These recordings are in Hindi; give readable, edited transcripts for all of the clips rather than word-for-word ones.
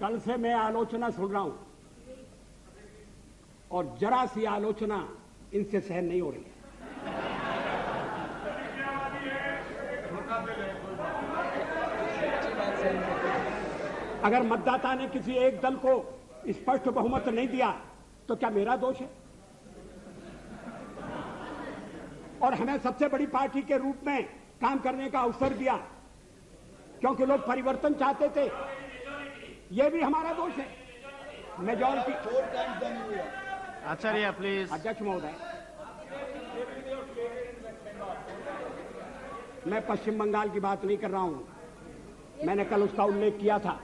कल से मैं आलोचना सुन रहा हूं और जरा सी आलोचना इनसे सहन नहीं हो रही है। अगर मतदाता ने किसी एक दल को स्पष्ट बहुमत नहीं दिया तो क्या मेरा दोष है? और हमें सबसे बड़ी पार्टी के रूप में काम करने का अवसर दिया क्योंकि लोग परिवर्तन चाहते थे, यह भी हमारा दोष है। मेजॉरिटी। Acharya please. अध्यक्ष महोदय, मैं पश्चिम बंगाल की बात नहीं कर रहा हूं। मैंने कल उसका उल्लेख किया था।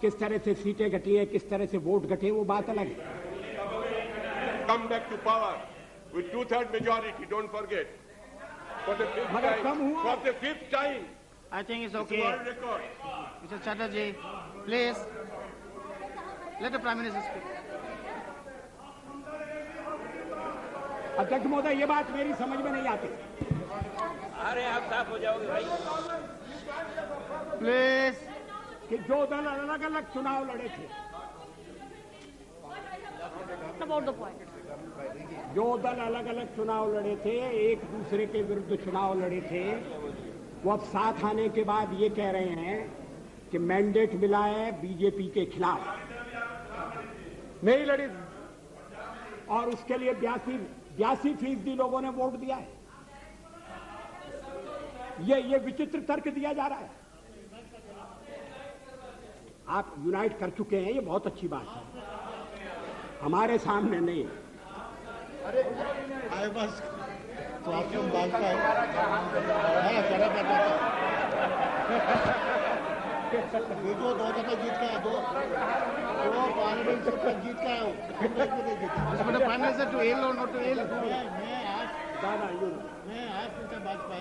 किस तरह से सीटें घटी हैं, किस तरह से वोट घटे, वो बात अलग है। Come back to power with 2/3 majority. Don't forget. For the fifth time. I think it's okay. Mr. Chatterjee, please let the Prime Minister speak. अध्यक्ष महोदय, ये बात मेरी समझ में नहीं आती। अरे आप साफ हो जाओगे भाई। प्लीज। कि जो दल अलग अलग चुनाव लड़े थे, जो दल अलग अलग चुनाव लड़े थे, एक दूसरे के विरुद्ध चुनाव लड़े थे, वो अब साथ आने के बाद ये कह रहे हैं कि मैंडेट मिला है बीजेपी के खिलाफ। नहीं लड़ी और उसके लिए 82% लोगों ने वोट दिया है। ये विचित्र तर्क दिया जा रहा है। आप यूनाइट कर चुके हैं, ये बहुत अच्छी बात है, हमारे सामने नहीं। अरे बस तो आप क्यों बात का देखो 2 जगह जीत का है, दो पार्लियामेंट से जीत का है। Prime Minister to ill or not to ill?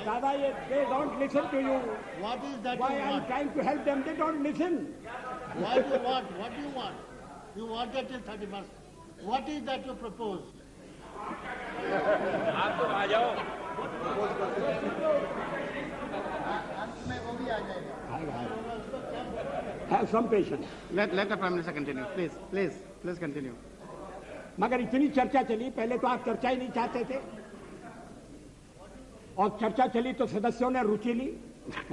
दादा, ये they don't listen to you. What is that? Why I am trying to help them, they don't listen. Why do you want? What do you want? You want that till 31st. What is that you propose? आप तो आ जाओ। Have some patience. Let the Prime Minister continue. Please continue. मगर इतनी चर्चा चली, पहले तो आप चर्चा ही नहीं चाहते थे, और चर्चा चली तो सदस्यों ने रुचि ली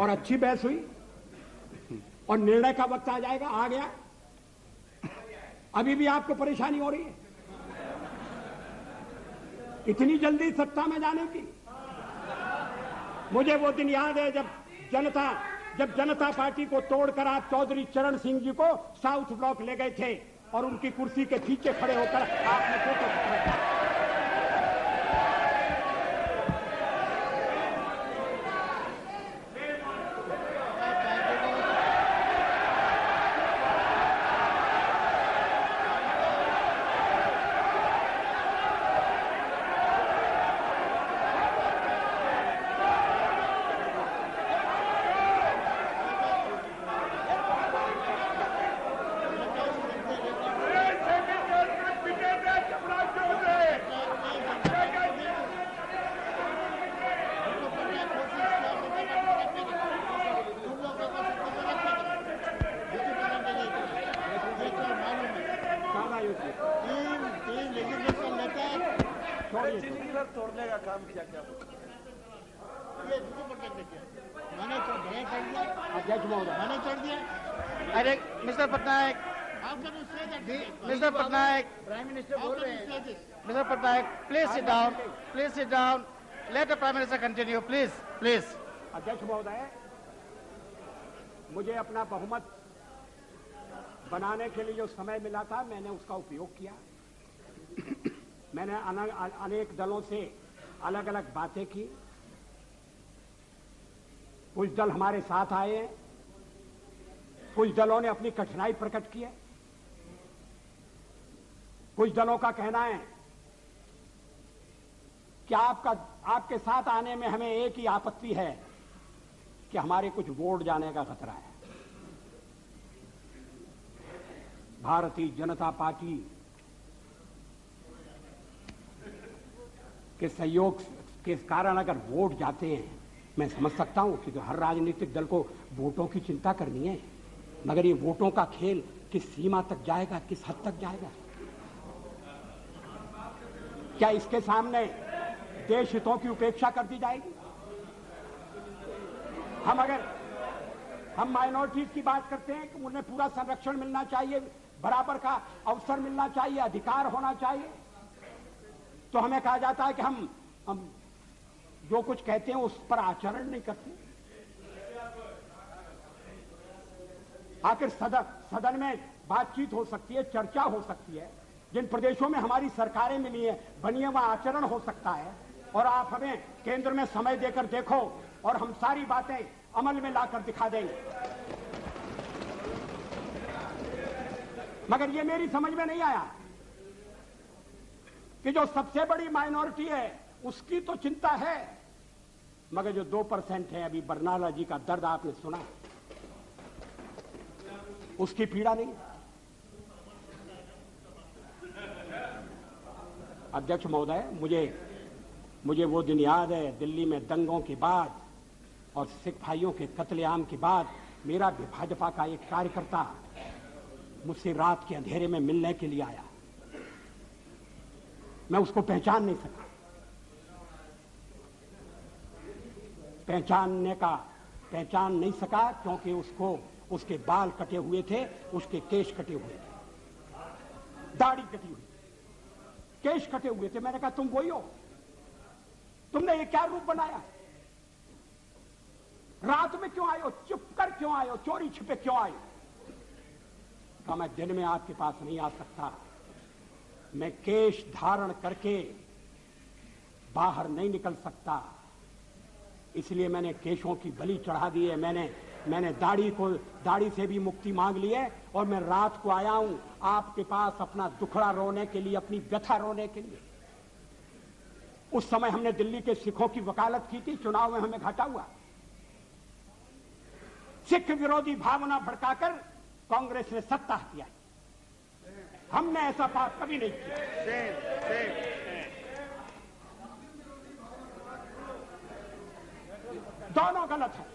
और अच्छी बहस हुई और निर्णय का वक्त आ जाएगा, आ गया। अभी भी आपको परेशानी हो रही है इतनी जल्दी सत्ता में जाने की। मुझे वो दिन याद है जब जनता पार्टी को तोड़कर आप चौधरी चरण सिंह जी को साउथ ब्लॉक ले गए थे और उनकी कुर्सी के पीछे खड़े होकर आपने फोटो खिंचवाया। तोड़ने का काम किया क्या? अध्यक्ष महोदय, मैंने चढ़ दिया। अरे मिस्टर पटनायक, प्राइम मिनिस्टर बोल रहे हैं। Mr. Patnaik, please sit down. Let the Prime Minister continue, please. अध्यक्ष महोदय, मुझे अपना बहुमत बनाने के लिए जो समय मिला था, मैंने उसका उपयोग किया। मैंने अनेक दलों से अलग अलग बातें की। कुछ दल हमारे साथ आए हैं, कुछ दलों ने अपनी कठिनाई प्रकट की है, कुछ दलों का कहना है कि आपके साथ आने में हमें एक ही आपत्ति है कि हमारे कुछ वोट जाने का खतरा है। भारतीय जनता पार्टी के सहयोग के कारण अगर वोट जाते हैं, मैं समझ सकता हूं कि तो हर राजनीतिक दल को वोटों की चिंता करनी है, मगर ये वोटों का खेल किस सीमा तक जाएगा, किस हद तक जाएगा? क्या इसके सामने देश हितों की उपेक्षा कर दी जाएगी? हम माइनॉरिटीज की बात करते हैं कि उन्हें पूरा संरक्षण मिलना चाहिए, बराबर का अवसर मिलना चाहिए, अधिकार होना चाहिए, तो हमें कहा जाता है कि हम जो कुछ कहते हैं उस पर आचरण नहीं करते। आखिर सदन में बातचीत हो सकती है, चर्चा हो सकती है, जिन प्रदेशों में हमारी सरकारें मिली है बनी है वहां आचरण हो सकता है, और आप हमें केंद्र में समय देकर देखो और हम सारी बातें अमल में लाकर दिखा देंगे। मगर ये मेरी समझ में नहीं आया कि जो सबसे बड़ी माइनॉरिटी है उसकी तो चिंता है, मगर जो 2% है, अभी बरनाला जी का दर्द आपने सुना, उसकी पीड़ा नहीं। अध्यक्ष महोदय, मुझे वो दिन याद है, दिल्ली में दंगों के बाद और सिख भाइयों के कत्लेआम के बाद मेरा भी भाजपा का एक कार्यकर्ता मुझसे रात के अंधेरे में मिलने के लिए आया। मैं उसको पहचान नहीं सका। पहचान नहीं सका क्योंकि उसके बाल कटे हुए थे, उसके केश कटे हुए थे, दाढ़ी कटी हुई, केश कटे हुए थे। मैंने कहा तुम वही हो? तुमने ये क्या रूप बनाया? रात में क्यों आए हो? चुप कर क्यों आए हो? चोरी छिपे क्यों आए हो? कहा मैं दिन में आपके पास नहीं आ सकता, मैं केश धारण करके बाहर नहीं निकल सकता, इसलिए मैंने केशों की बलि चढ़ा दी है। मैंने दाढ़ी से भी मुक्ति मांग ली है और मैं रात को आया हूं आपके पास अपना दुखड़ा रोने के लिए, अपनी व्यथा रोने के लिए। उस समय हमने दिल्ली के सिखों की वकालत की थी, चुनाव में हमें घाटा हुआ। सिख विरोधी भावना भड़काकर कांग्रेस ने सत्ता किया। हमने ऐसा पाप कभी नहीं किया। दोनों गलत है।